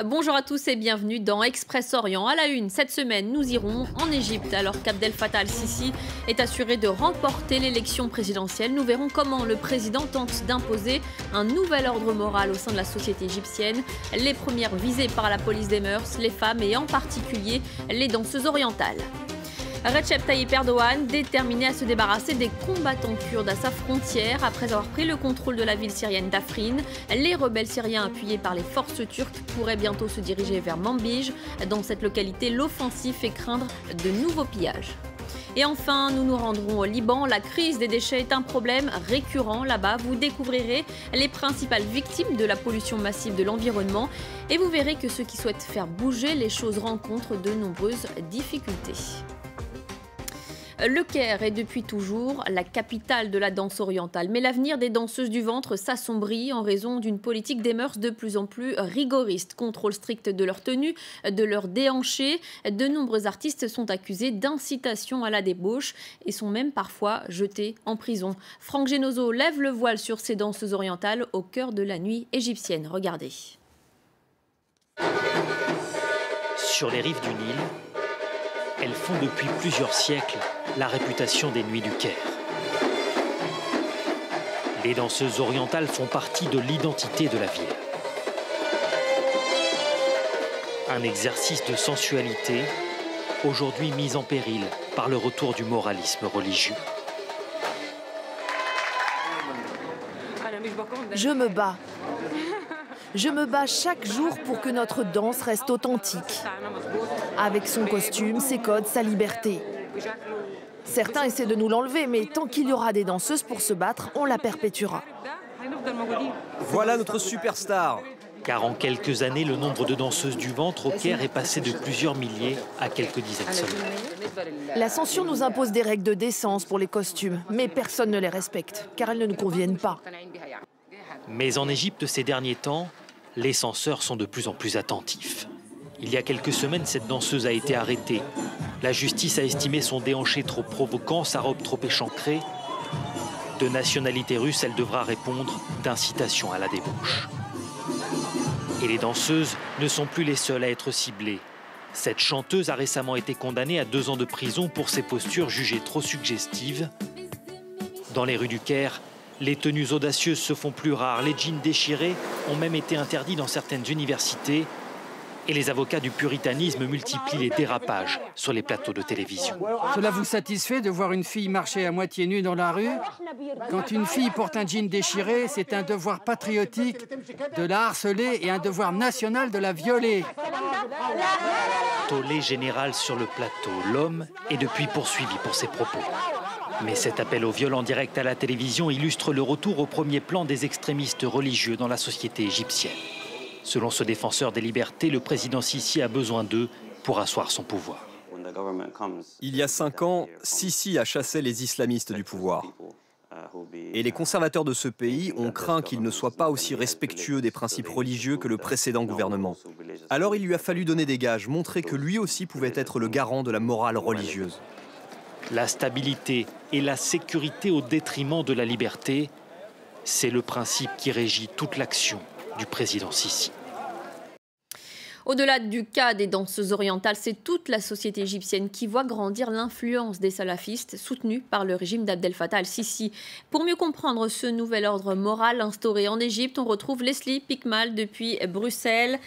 Bonjour à tous et bienvenue dans Express Orient. À la une, cette semaine, nous irons en Égypte alors qu'Abdel Fattah al-Sisi est assuré de remporter l'élection présidentielle. Nous verrons comment le président tente d'imposer un nouvel ordre moral au sein de la société égyptienne. Les premières visées par la police des mœurs, les femmes et en particulier les danseuses orientales. Recep Tayyip Erdogan, déterminé à se débarrasser des combattants kurdes à sa frontière après avoir pris le contrôle de la ville syrienne d'Afrin. Les rebelles syriens appuyés par les forces turques pourraient bientôt se diriger vers Manbij. Dans cette localité, l'offensive fait craindre de nouveaux pillages. Et enfin, nous nous rendrons au Liban. La crise des déchets est un problème récurrent là-bas. Vous découvrirez les principales victimes de la pollution massive de l'environnement et vous verrez que ceux qui souhaitent faire bouger les choses rencontrent de nombreuses difficultés. Le Caire est depuis toujours la capitale de la danse orientale. Mais l'avenir des danseuses du ventre s'assombrit en raison d'une politique des mœurs de plus en plus rigoriste. Contrôle strict de leur tenue, de leur déhanché. De nombreux artistes sont accusés d'incitation à la débauche et sont même parfois jetés en prison. Franck Genozo lève le voile sur ces danseuses orientales au cœur de la nuit égyptienne. Regardez. Sur les rives du Nil, elles font depuis plusieurs siècles la réputation des nuits du Caire. Les danseuses orientales font partie de l'identité de la ville. Un exercice de sensualité, aujourd'hui mis en péril par le retour du moralisme religieux. Je me bats. Je me bats chaque jour pour que notre danse reste authentique, avec son costume, ses codes, sa liberté. Certains essaient de nous l'enlever, mais tant qu'il y aura des danseuses pour se battre, on la perpétuera. Voilà notre superstar. Car en quelques années, le nombre de danseuses du ventre au Caire est passé de plusieurs milliers à quelques dizaines seulement. La censure nous impose des règles de décence pour les costumes, mais personne ne les respecte, car elles ne nous conviennent pas. Mais en Égypte, ces derniers temps, les censeurs sont de plus en plus attentifs. Il y a quelques semaines, cette danseuse a été arrêtée. La justice a estimé son déhanché trop provoquant, sa robe trop échancrée. De nationalité russe, elle devra répondre d'incitation à la débauche. Et les danseuses ne sont plus les seules à être ciblées. Cette chanteuse a récemment été condamnée à 2 ans de prison pour ses postures jugées trop suggestives. Dans les rues du Caire, les tenues audacieuses se font plus rares. Les jeans déchirés ont même été interdits dans certaines universités. Et les avocats du puritanisme multiplient les dérapages sur les plateaux de télévision. Cela vous satisfait de voir une fille marcher à moitié nue dans la rue? Quand une fille porte un jean déchiré, c'est un devoir patriotique de la harceler et un devoir national de la violer. Tollé général sur le plateau. L'homme est depuis poursuivi pour ses propos. Mais cet appel au viol en direct à la télévision illustre le retour au premier plan des extrémistes religieux dans la société égyptienne. Selon ce défenseur des libertés, le président Sisi a besoin d'eux pour asseoir son pouvoir. Il y a 5 ans, Sisi a chassé les islamistes du pouvoir. Et les conservateurs de ce pays ont craint qu'il ne soit pas aussi respectueux des principes religieux que le précédent gouvernement. Alors il lui a fallu donner des gages, montrer que lui aussi pouvait être le garant de la morale religieuse. La stabilité et la sécurité au détriment de la liberté, c'est le principe qui régit toute l'action du président Sisi. Au-delà du cas des danseuses orientales, c'est toute la société égyptienne qui voit grandir l'influence des salafistes soutenus par le régime d'Abdel Fattah al-Sisi. Pour mieux comprendre ce nouvel ordre moral instauré en Égypte, on retrouve Leslie Pickmal depuis Bruxelles.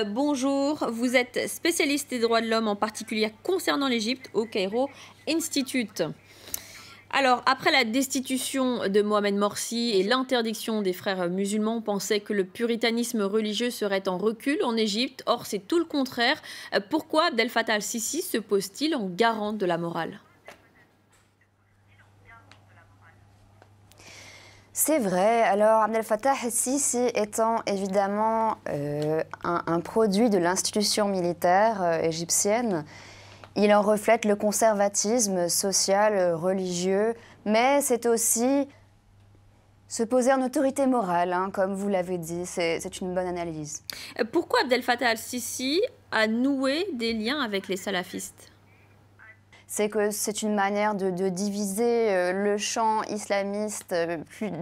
Bonjour, vous êtes spécialiste des droits de l'homme, en particulier concernant l'Égypte au Cairo Institute. Alors, après la destitution de Mohamed Morsi et l'interdiction des frères musulmans, on pensait que le puritanisme religieux serait en recul en Égypte. Or, c'est tout le contraire. Pourquoi Abdel Fattah al-Sisi se pose-t-il en garant de la morale ? C'est vrai. Alors, Abdel Fattah al-Sisi étant évidemment un produit de l'institution militaire égyptienne, il en reflète le conservatisme social, religieux, mais c'est aussi se poser en autorité morale, hein, comme vous l'avez dit. C'est une bonne analyse. Pourquoi Abdel Fattah al-Sisi a noué des liens avec les salafistes ? C'est que c'est une manière de diviser le champ islamiste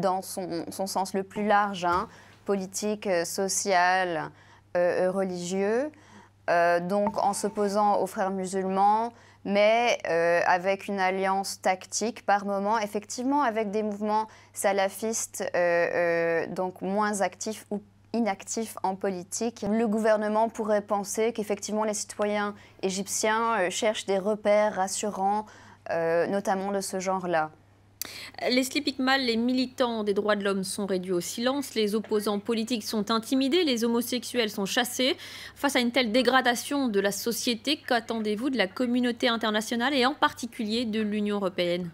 dans son sens le plus large, hein, politique, social, religieux, donc en s'opposant aux frères musulmans, mais avec une alliance tactique par moment, effectivement avec des mouvements salafistes donc moins actifs ou inactifs en politique. Le gouvernement pourrait penser qu'effectivement les citoyens égyptiens cherchent des repères rassurants, notamment de ce genre-là. Leslie Pickmal, les militants des droits de l'homme sont réduits au silence, les opposants politiques sont intimidés, les homosexuels sont chassés. Face à une telle dégradation de la société, qu'attendez-vous de la communauté internationale et en particulier de l'Union européenne ?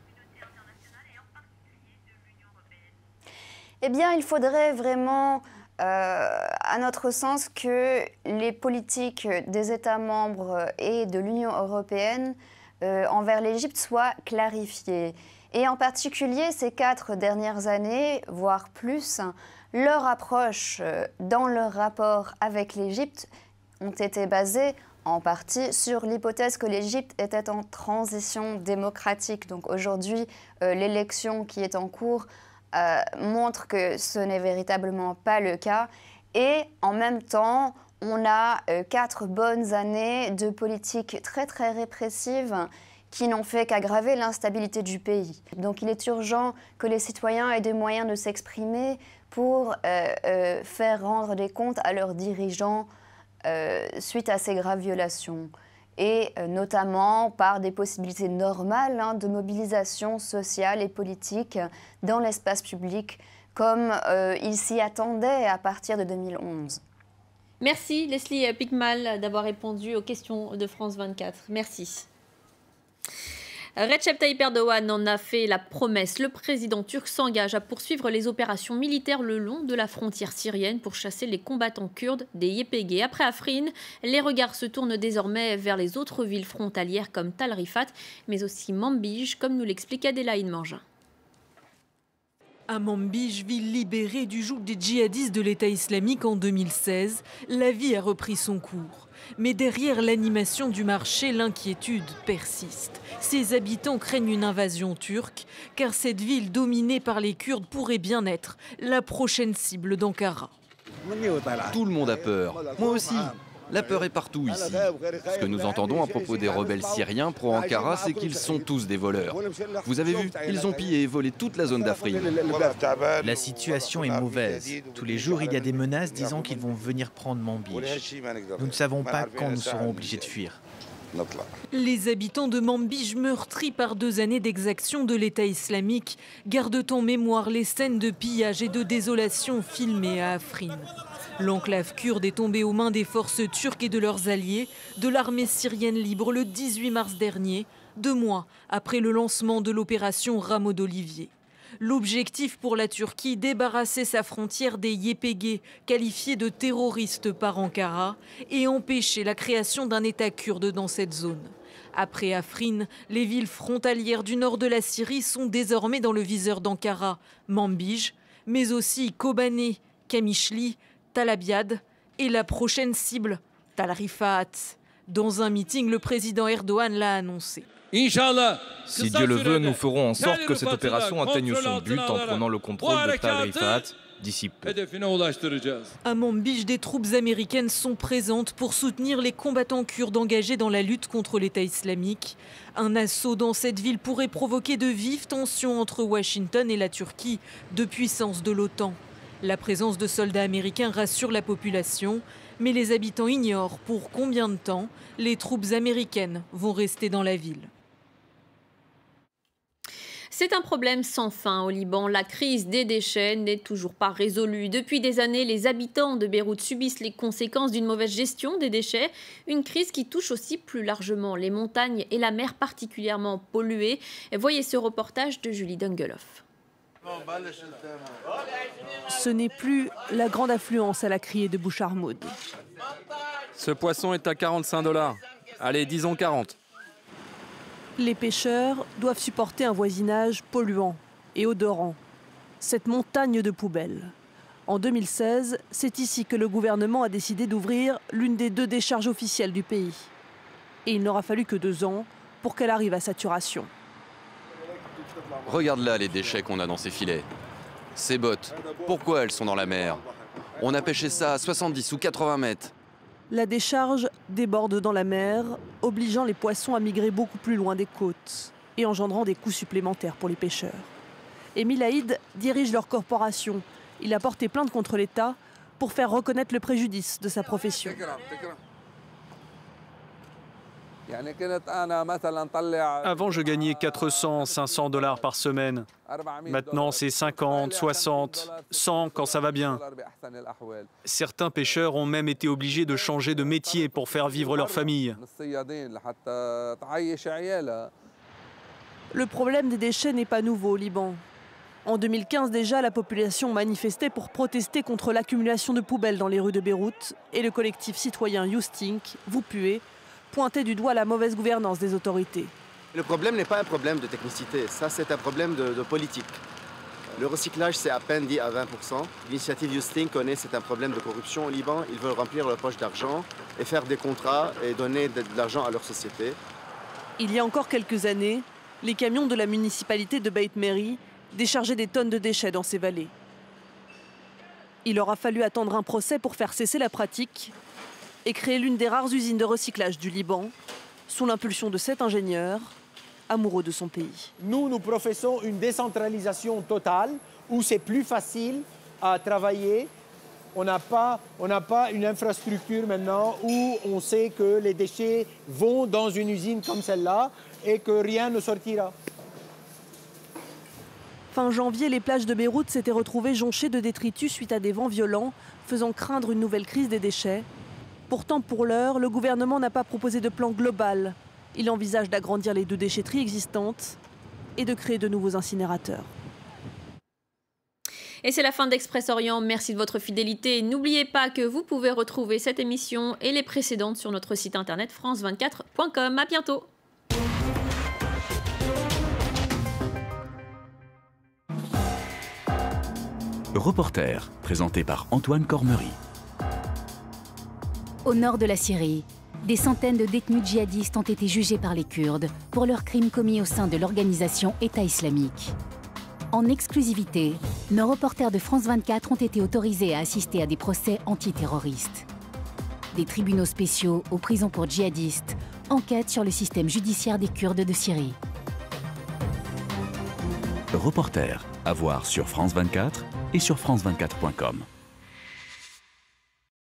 Eh bien, il faudrait vraiment, à notre sens, que les politiques des États membres et de l'Union européenne envers l'Égypte soient clarifiées. Et en particulier, ces 4 dernières années, voire plus, leur approche dans leur rapport avec l'Égypte ont été basées en partie sur l'hypothèse que l'Égypte était en transition démocratique. Donc aujourd'hui, l'élection qui est en cours montre que ce n'est véritablement pas le cas. Et en même temps, on a 4 bonnes années de politique très très répressive qui n'ont fait qu'aggraver l'instabilité du pays. Donc il est urgent que les citoyens aient des moyens de s'exprimer pour faire rendre des comptes à leurs dirigeants suite à ces graves violations. Et notamment par des possibilités normales de mobilisation sociale et politique dans l'espace public, comme ils s'y attendaient à partir de 2011. Merci Leslie Pickmal d'avoir répondu aux questions de France 24. Merci. Recep Tayyip Erdogan en a fait la promesse. Le président turc s'engage à poursuivre les opérations militaires le long de la frontière syrienne pour chasser les combattants kurdes des YPG. Après Afrin, les regards se tournent désormais vers les autres villes frontalières comme Tal Rifat, mais aussi Manbij, comme nous l'explique Adélaïde Mangin. À Manbij, ville libérée du joug des djihadistes de l'État islamique en 2016, la vie a repris son cours. Mais derrière l'animation du marché, l'inquiétude persiste. Ses habitants craignent une invasion turque, car cette ville dominée par les Kurdes pourrait bien être la prochaine cible d'Ankara. Tout le monde a peur, moi aussi. La peur est partout ici. Ce que nous entendons à propos des rebelles syriens pro-Ankara, c'est qu'ils sont tous des voleurs. Vous avez vu, ils ont pillé et volé toute la zone d'Afrine. La situation est mauvaise. Tous les jours, il y a des menaces disant qu'ils vont venir prendre Manbij. Nous ne savons pas quand nous serons obligés de fuir. Les habitants de Manbij, meurtris par 2 années d'exaction de l'État islamique, gardent en mémoire les scènes de pillage et de désolation filmées à Afrin. L'enclave kurde est tombée aux mains des forces turques et de leurs alliés de l'armée syrienne libre le 18 mars dernier, 2 mois après le lancement de l'opération Rameau d'Olivier. L'objectif pour la Turquie, débarrasser sa frontière des YPG, qualifiés de terroristes par Ankara, et empêcher la création d'un État kurde dans cette zone. Après Afrin, les villes frontalières du nord de la Syrie sont désormais dans le viseur d'Ankara, Manbij, mais aussi Kobané, Kamishli, Tal Abyad et la prochaine cible, Tal Rifat. Dans un meeting, le président Erdogan l'a annoncé. Si Dieu le veut, nous ferons en sorte que cette opération atteigne son but en prenant le contrôle de Tal Rifat d'ici peu. À Manbij, des troupes américaines sont présentes pour soutenir les combattants kurdes engagés dans la lutte contre l'État islamique. Un assaut dans cette ville pourrait provoquer de vives tensions entre Washington et la Turquie, deux puissances de l'OTAN. La présence de soldats américains rassure la population, mais les habitants ignorent pour combien de temps les troupes américaines vont rester dans la ville. C'est un problème sans fin au Liban. La crise des déchets n'est toujours pas résolue. Depuis des années, les habitants de Beyrouth subissent les conséquences d'une mauvaise gestion des déchets. Une crise qui touche aussi plus largement les montagnes et la mer particulièrement polluée. Voyez ce reportage de Julie Dungeloff. Ce n'est plus la grande affluence à la criée de Boucharmoud. Ce poisson est à 45 $. Allez, disons 40. Les pêcheurs doivent supporter un voisinage polluant et odorant. Cette montagne de poubelles. En 2016, c'est ici que le gouvernement a décidé d'ouvrir l'une des 2 décharges officielles du pays. Et il n'aura fallu que 2 ans pour qu'elle arrive à saturation. Regarde là les déchets qu'on a dans ces filets. Ces bottes, pourquoi elles sont dans la mer? On a pêché ça à 70 ou 80 mètres. La décharge déborde dans la mer, obligeant les poissons à migrer beaucoup plus loin des côtes et engendrant des coûts supplémentaires pour les pêcheurs. Émile Haïd dirige leur corporation. Il a porté plainte contre l'État pour faire reconnaître le préjudice de sa profession. Avant, je gagnais 400, 500 $ par semaine. Maintenant, c'est 50, 60, 100 quand ça va bien. Certains pêcheurs ont même été obligés de changer de métier pour faire vivre leur famille. Le problème des déchets n'est pas nouveau au Liban. En 2015 déjà, la population manifestait pour protester contre l'accumulation de poubelles dans les rues de Beyrouth et le collectif citoyen You Stink, Vous puez, pointait du doigt la mauvaise gouvernance des autorités. Le problème n'est pas un problème de technicité, ça c'est un problème de politique. Le recyclage c'est à peine dit à 20%. L'initiative You Stink connaît c'est un problème de corruption au Liban. Ils veulent remplir leur poche d'argent et faire des contrats et donner de l'argent à leur société. Il y a encore quelques années, les camions de la municipalité de Beit Meri déchargeaient des tonnes de déchets dans ces vallées. Il aura fallu attendre un procès pour faire cesser la pratique et créer l'une des rares usines de recyclage du Liban, sous l'impulsion de cet ingénieur, amoureux de son pays. Nous professons une décentralisation totale, où c'est plus facile à travailler. On n'a pas une infrastructure maintenant où on sait que les déchets vont dans une usine comme celle-là et que rien ne sortira. Fin janvier, les plages de Beyrouth s'étaient retrouvées jonchées de détritus suite à des vents violents, faisant craindre une nouvelle crise des déchets. Pourtant, pour l'heure, le gouvernement n'a pas proposé de plan global. Il envisage d'agrandir les 2 déchetteries existantes et de créer de nouveaux incinérateurs. Et c'est la fin d'Express Orient. Merci de votre fidélité. N'oubliez pas que vous pouvez retrouver cette émission et les précédentes sur notre site internet france24.com. À bientôt. Reporter, présenté par Antoine Cormery. Au nord de la Syrie, des centaines de détenus djihadistes ont été jugés par les Kurdes pour leurs crimes commis au sein de l'organisation État islamique. En exclusivité, nos reporters de France 24 ont été autorisés à assister à des procès antiterroristes. Des tribunaux spéciaux aux prisons pour djihadistes enquêtent sur le système judiciaire des Kurdes de Syrie. Reporter, à voir sur France 24 et sur France24.com.